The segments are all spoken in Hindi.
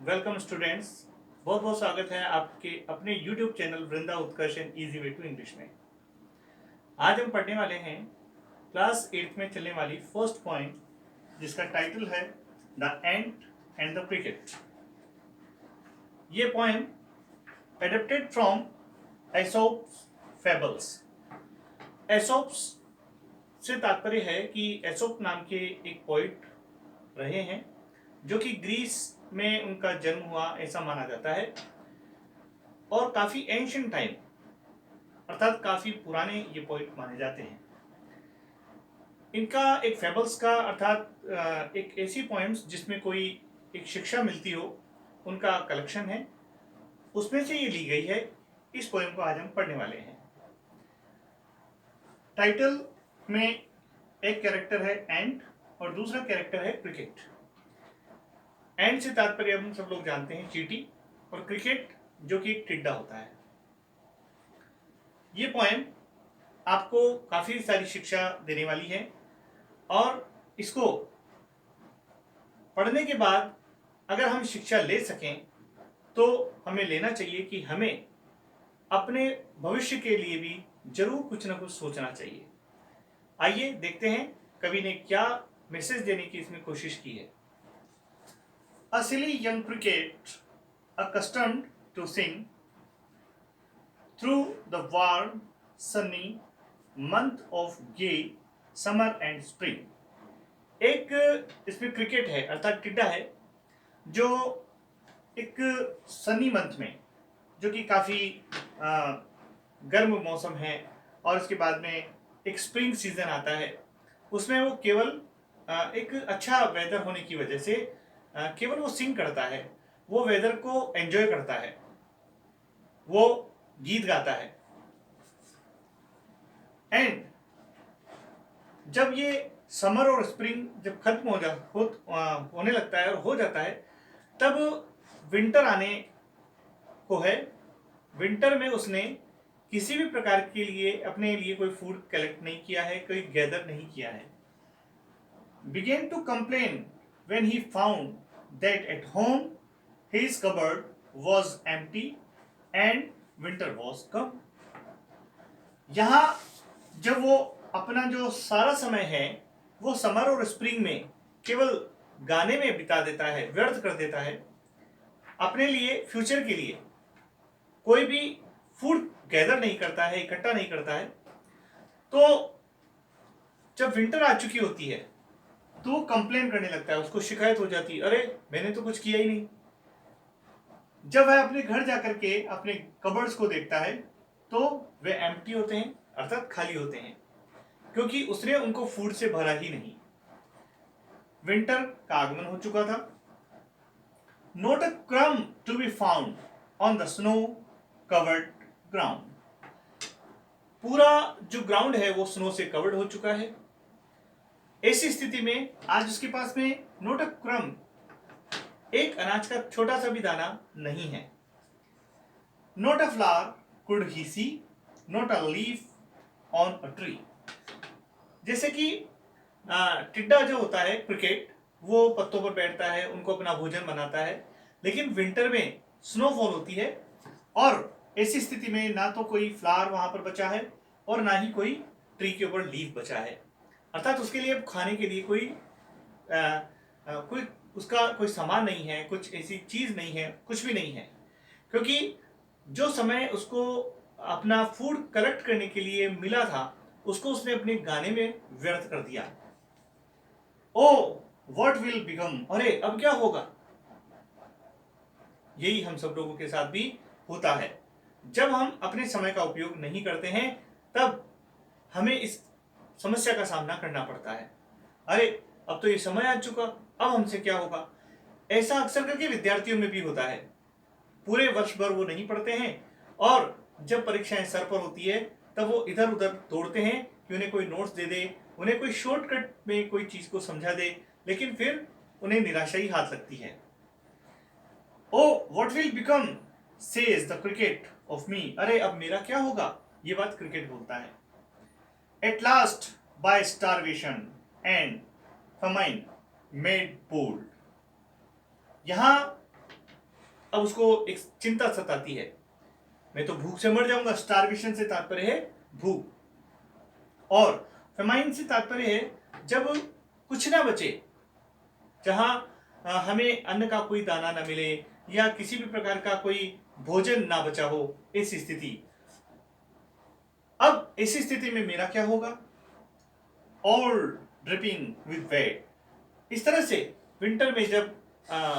Welcome students. बहुत बहुत स्वागत है आपके अपने YouTube channel Vrinda Utkarsh and easy way to English में। आज हम पढ़ने वाले हैं क्लास 8 में चलने वाली फर्स्ट पॉइंट, जिसका टाइटल है the ant and the cricket. ये पॉइंट एडेप्टेड फ्रॉम एसोप्स फेबल्स। एसोप्स से तात्पर्य है कि एसोप नाम के एक पोइट रहे हैं, जो कि ग्रीस में उनका जन्म हुआ ऐसा माना जाता है, और काफ़ी एंशियंट टाइम अर्थात काफ़ी पुराने ये पोइट माने जाते हैं। इनका एक फेबल्स का अर्थात एक ऐसी पोएम्स जिसमें कोई एक शिक्षा मिलती हो, उनका कलेक्शन है, उसमें से ये ली गई है। इस पोएम को आज हम पढ़ने वाले हैं। टाइटल में एक कैरेक्टर है एंट और दूसरा कैरेक्टर है क्रिकेट। एंट से तात्पर्य हम सब लोग जानते हैं चींटी, और क्रिकेट जो कि एक टिड्डा होता है। ये पोएम आपको काफ़ी सारी शिक्षा देने वाली है, और इसको पढ़ने के बाद अगर हम शिक्षा ले सकें तो हमें लेना चाहिए कि हमें अपने भविष्य के लिए भी जरूर कुछ ना कुछ सोचना चाहिए। आइए देखते हैं कवि ने क्या मैसेज देने की इसमें कोशिश की है। A silly young cricket, accustomed to sing through the warm, sunny month of gay summer and spring। एक इसमें क्रिकेट है अर्थात टिड्डा है, जो एक सनी मंथ में, जो कि काफ़ी गर्म मौसम है, और उसके बाद में एक स्प्रिंग सीजन आता है, उसमें वो केवल एक अच्छा वेदर होने की वजह से केवल वो सिंग करता है, वो वेदर को एंजॉय करता है, वो गीत गाता है। एंड जब ये समर और स्प्रिंग जब खत्म होने लगता है और हो जाता है, तब विंटर आने को है। विंटर में उसने किसी भी प्रकार के लिए अपने लिए कोई फूड कलेक्ट नहीं किया है, कोई गैदर नहीं किया है। Began to complain when he found that at home his cupboard was empty and winter was come। यहाँ जब वो अपना जो सारा समय है वो समर और स्प्रिंग में केवल गाने में बिता देता है, व्यर्थ कर देता है, अपने लिए फ्यूचर के लिए कोई भी फूड गैदर नहीं करता है, इकट्ठा नहीं करता है, तो जब विंटर आ चुकी होती है तो वो कंप्लेन करने लगता है, उसको शिकायत हो जाती है, अरे मैंने तो कुछ किया ही नहीं। जब वह अपने घर जाकर के अपने कबर्ड्स को देखता है तो वे एम्प्टी होते हैं अर्थात खाली होते हैं, क्योंकि उसने उनको फूड से भरा ही नहीं। विंटर का आगमन हो चुका था। Not a crumb to be found on the snow covered ground. पूरा जो ग्राउंड है वो स्नो से कवर्ड हो चुका है। ऐसी स्थिति में आज उसके पास में नॉट अ क्रम, एक अनाज का छोटा सा भी दाना नहीं है। Not a flower could he see, not a leaf on a tree. जैसे कि टिड्डा जो होता है क्रिकेट, वो पत्तों पर बैठता है, उनको अपना भोजन बनाता है, लेकिन विंटर में स्नोफॉल होती है, और ऐसी स्थिति में ना तो कोई फ्लावर वहां पर बचा है और ना ही कोई ट्री के ऊपर लीफ बचा है, अर्थात उसके लिए खाने के लिए कोई उसका कोई सामान नहीं है, कुछ ऐसी चीज नहीं है, कुछ भी नहीं है, क्योंकि जो समय उसको अपना फूड कलेक्ट करने के लिए मिला था उसको उसने अपने गाने में व्यर्थ कर दिया। ओ व्हाट विल बिकम, अरे अब क्या होगा। यही हम सब लोगों के साथ भी होता है। जब हम अपने समय का उपयोग नहीं करते हैं तब हमें इस समस्या का सामना करना पड़ता है। अरे अब तो ये समय आ चुका, अब हमसे क्या होगा। ऐसा अक्सर करके विद्यार्थियों में भी होता है। पूरे वर्ष भर वो नहीं पढ़ते हैं, और जब परीक्षाएं सर पर होती है तब वो इधर उधर दौड़ते हैं कि उन्हें कोई नोट्स दे दे, उन्हें कोई शॉर्टकट में कोई चीज को समझा दे, लेकिन फिर उन्हें निराशा ही हाथ लगती है। Oh what will become says the cricket of me, अरे अब मेरा क्या होगा, ये बात क्रिकेट बोलता है। At last by starvation and famine made bold. यहाँ अब उसको एक चिंता सताती है, मैं तो भूख से मर जाऊंगा। स्टारवेशन से तात्पर्य है भूख, और फेमाइन से तात्पर्य है जब कुछ ना बचे, जहां हमें अन्न का कोई दाना ना मिले या किसी भी प्रकार का कोई भोजन ना बचा हो, ऐसी स्थिति। अब ऐसी स्थिति में मेरा क्या होगा? All dripping with weight. इस तरह से विंटर में जब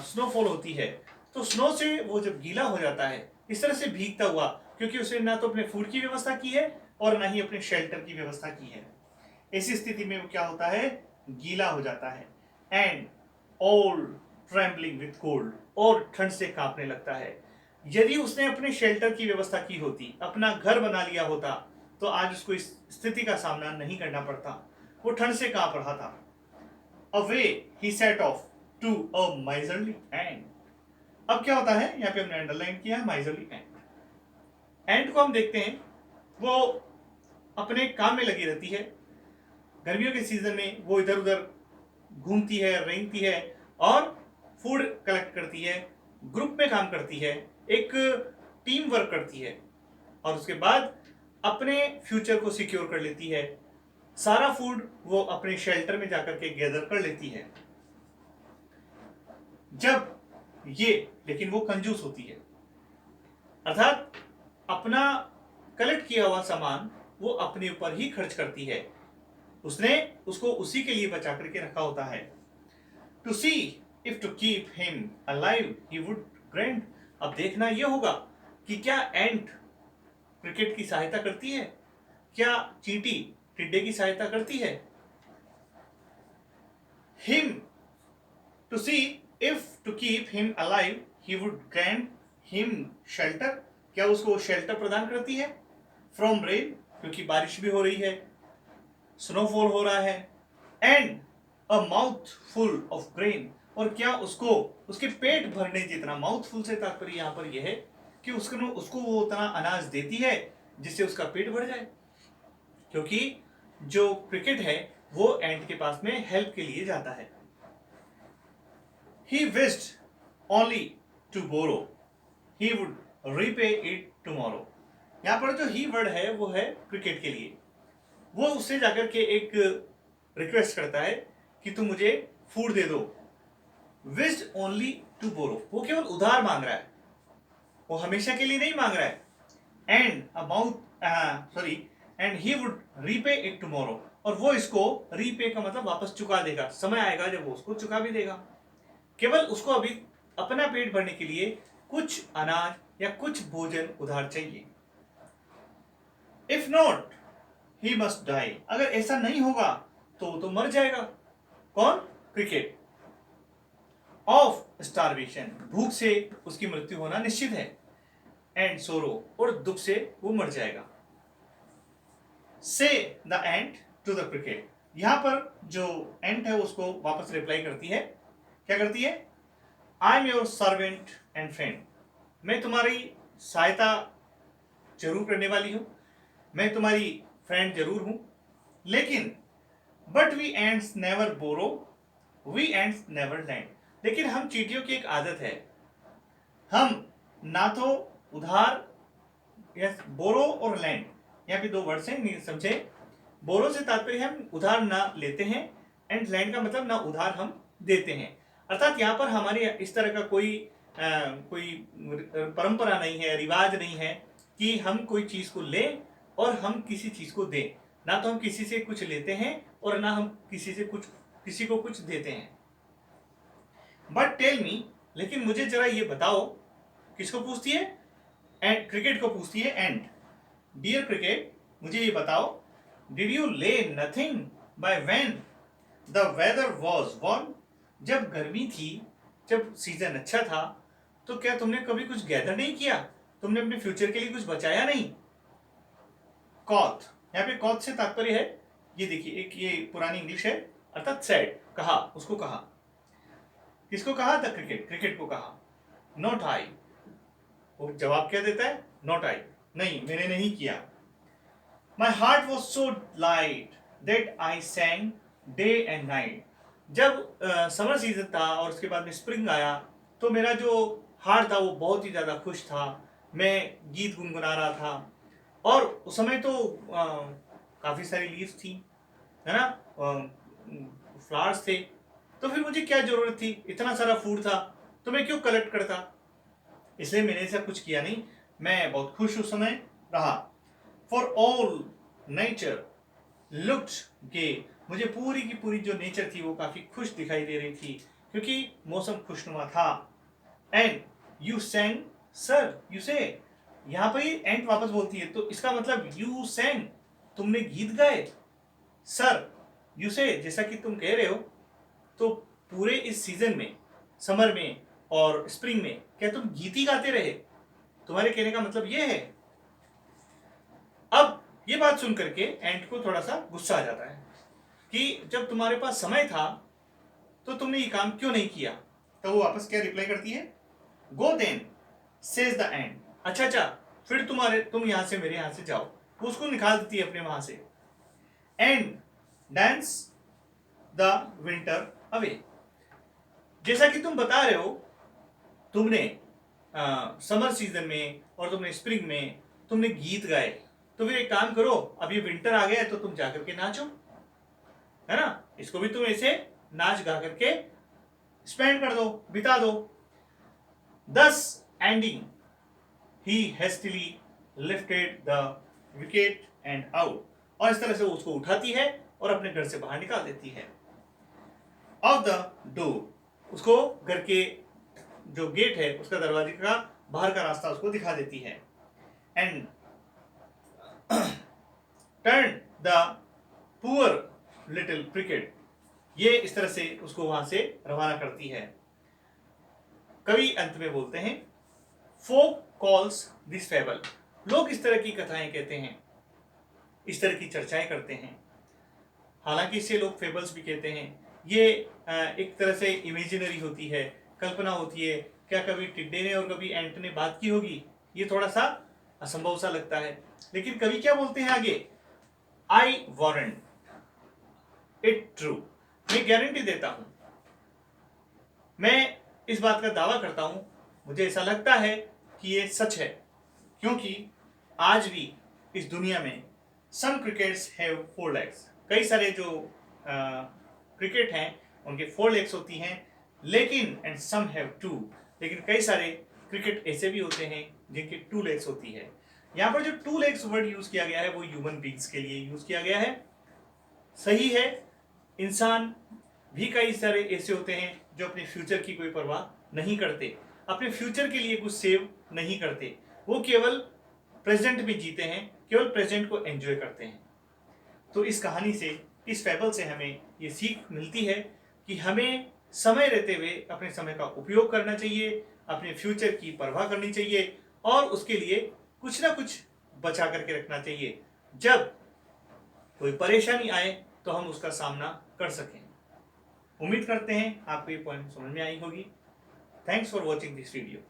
स्नोफॉल होती है तो स्नो से वो जब गीला हो जाता है, इस तरह से भीगता हुआ, क्योंकि उसने ना तो अपने फूड की व्यवस्था की है और ना ही अपने शेल्टर की व्यवस्था की है, ऐसी स्थिति में वो क्या होता है? गीला हो जाता है। And all trembling with cold, और ठंड से कांपने लगता है। यदि उसने अपने शेल्टर की व्यवस्था की होती, अपना घर बना लिया होता, तो आज उसको इस स्थिति का सामना नहीं करना पड़ता। वो ठंड से कांप रहा था। Away he set off to a miserly end. अब क्या होता है, यहाँ पे हमने अंडरलाइन किया है माइजरली एंड। एंड को हम देखते हैं, वो अपने काम में लगी रहती है। गर्मियों के सीजन में वो इधर उधर घूमती है, रेंगती है और फूड कलेक्ट करती है, ग्रुप में काम करती है, एक टीम वर्क करती है, और उसके बाद अपने फ्यूचर को सिक्योर कर लेती है। सारा फूड वो अपने शेल्टर में जाकर के गैदर कर लेती है। जब ये, लेकिन वो कंजूस होती है, अर्थात अपना कलेक्ट किया हुआ सामान वो अपने ऊपर ही खर्च करती है। उसने उसको उसी के लिए बचा करके रखा होता है। To see if to keep him alive he would grant. अब देखना यह होगा कि क्या एंट क्रिकेट की सहायता करती है, क्या चींटी टिड्डे की सहायता करती है। Him, to see if to keep him alive he would grant him shelter. क्या उसको शेल्टर प्रदान करती है? फ्रॉम रेन, क्योंकि बारिश भी हो रही है, स्नोफॉल हो रहा है। And a mouth full of grain, और क्या उसको उसके पेट भरने जितना, माउथफुल से तात्पर्य यहाँ पर यह है कि उसको वो उतना अनाज देती है जिससे उसका पेट भर जाए। क्योंकि जो क्रिकेट है वो एंट के पास में हेल्प के लिए जाता है। He wished only to borrow, he would repay it tomorrow। यहाँ पर जो ही वर्ड है वो है क्रिकेट के लिए। वो उससे जाकर के एक रिक्वेस्ट करता है कि तू मुझे फूड दे दो। wished only to borrow, वो केवल उधार मांग रहा है, वो हमेशा के लिए नहीं मांग रहा है। And he would repay it tomorrow, और वो इसको रीपे का मतलब वापस चुका देगा। समय आएगा जब वो उसको चुका भी देगा। केवल उसको अभी अपना पेट भरने के लिए कुछ अनाज या कुछ भोजन उधार चाहिए। If not he must die, अगर ऐसा नहीं होगा तो वो तो मर जाएगा। कौन? क्रिकेट। ऑफ स्टारवेशन, भूख से उसकी मृत्यु होना निश्चित है। एंड सोरो, और दुख से वो मर जाएगा। Say the ant to the cricket, यहां पर जो एंट है उसको वापस रिप्लाई करती है। क्या करती है? I am your servant and friend, मैं तुम्हारी सहायता जरूर करने वाली हूं, मैं तुम्हारी फ्रेंड जरूर हूं, लेकिन but we ants never borrow, we ants never lend. लेकिन हम चींटियों की एक आदत है, हम ना तो उधार, यस, बोरो और लैंड, यहाँ पे दो वर्ड्स हैं, नहीं समझे। बोरो से तात्पर्य हम उधार ना लेते हैं, एंड लैंड का मतलब ना उधार हम देते हैं। अर्थात यहाँ पर हमारे इस तरह का कोई परंपरा नहीं है, रिवाज नहीं है कि हम कोई चीज को लें और हम किसी चीज को दें। ना तो हम किसी से कुछ लेते हैं और ना हम किसी को कुछ देते हैं। बट टेल मी, लेकिन मुझे जरा ये बताओ, किसको पूछती है? एंड क्रिकेट को पूछती है। एंड डियर क्रिकेट, मुझे ये बताओ, did you lay nothing by when the weather was warm. जब गर्मी थी, जब सीजन अच्छा था, तो क्या तुमने कभी कुछ गैदर नहीं किया? तुमने अपने फ्यूचर के लिए कुछ बचाया नहीं? कॉथ, यहाँ पे कॉथ से तात्पर्य है, ये देखिए, एक ये पुरानी इंग्लिश है, अर्थात सेड, कहा, उसको कहा। किसको कहा? द क्रिकेट, क्रिकेट को कहा। नॉट आई, वो जवाब क्या देता है? नॉट आई, नहीं, मैंने नहीं किया। My heart was so light that I सैंग day and night. जब समर सीजन था और उसके बाद में स्प्रिंग आया, तो मेरा जो हार्ट था वो बहुत ही ज़्यादा खुश था, मैं गीत गुनगुना रहा था और उस समय तो काफ़ी सारी लीव्स थी, है ना, फ्लावर्स थे, तो फिर मुझे क्या ज़रूरत थी, इतना सारा फूड था तो मैं क्यों कलेक्ट करता। इसलिए मैंने ऐसा कुछ किया नहीं, मैं बहुत खुश उस समय रहा। फॉर ऑल नेचर लुक्ड गे, मुझे पूरी की पूरी जो नेचर थी वो काफ़ी खुश दिखाई दे रही थी क्योंकि मौसम खुशनुमा था। एंड यू सैंग सर यू से, यहाँ पर एंड वापस बोलती है तो इसका मतलब यू सैंग, तुमने गीत गाए। सर यू से, जैसा कि तुम कह रहे हो, तो पूरे इस सीजन में, समर में और स्प्रिंग में क्या तुम गीत ही गाते रहे? तुम्हारे कहने का मतलब ये है। अब ये बात सुन करके एंट को थोड़ा सा गुस्सा आ जाता है कि जब तुम्हारे पास समय था तो तुमने ये काम क्यों नहीं किया। तो वो वापस क्या रिप्लाई करती है, गो देन सेज द एंट, अच्छा फिर तुम यहां से मेरे यहां से जाओ। वो उसको निकाल देती है अपने वहां से। And dance the winter away, जैसा कि तुम बता रहे हो, तुमने समर सीजन में और तुमने स्प्रिंग में तुमने गीत गाए, तो फिर एक काम करो, अब ये विंटर आ गया है तो तुम जाकर के नाचो, है ना, इसको भी तुम ऐसे नाच गा करके स्पेंड कर दो, बिता दो। दस ending he hastily lifted the wicket and out, और इस तरह से उसको उठाती है और अपने घर से बाहर निकाल देती है। ऑफ द डोर, उसको घर के जो गेट है उसका दरवाजे का बाहर का रास्ता उसको दिखा देती है। And turn the poor little cricket, ये इस तरह से उसको वहां से रवाना करती है। कवि अंत में बोलते हैं, फोक कॉल्स दिस फेबल, लोग इस तरह की कथाएं कहते हैं, इस तरह की चर्चाएं करते हैं। हालांकि इसे लोग फेबल्स भी कहते हैं। ये एक तरह से इमेजिनरी होती है, कल्पना होती है। क्या कभी टिड्डे ने और कभी एंट ने बात की होगी, ये थोड़ा सा असंभव सा लगता है। लेकिन कवि क्या बोलते हैं आगे, आई वारंट इट ट्रू, मैं गारंटी देता हूं, मैं इस बात का दावा करता हूं, मुझे ऐसा लगता है कि ये सच है, क्योंकि आज भी इस दुनिया में सम क्रिकेट्स हैव 4 legs, कई सारे जो क्रिकेट हैं उनके 4 legs होती हैं, लेकिन एंड सम हैव 2, लेकिन कई सारे क्रिकेट ऐसे भी होते हैं जिनके 2 legs होती है। यहाँ पर जो 2 legs वर्ड यूज किया गया है वो ह्यूमन बींग्स के लिए यूज किया गया है। सही है, इंसान भी कई सारे ऐसे होते हैं जो अपने फ्यूचर की कोई परवाह नहीं करते, अपने फ्यूचर के लिए कुछ सेव नहीं करते, वो केवल प्रेजेंट में जीते हैं, केवल प्रेजेंट को एंजॉय करते हैं। तो इस कहानी से, इस फेबल से हमें ये सीख मिलती है कि हमें समय रहते हुए अपने समय का उपयोग करना चाहिए, अपने फ्यूचर की परवाह करनी चाहिए और उसके लिए कुछ ना कुछ बचा करके रखना चाहिए, जब कोई परेशानी आए तो हम उसका सामना कर सकें। उम्मीद करते हैं आपको ये पॉइंट समझ में आई होगी। Thanks for watching this video.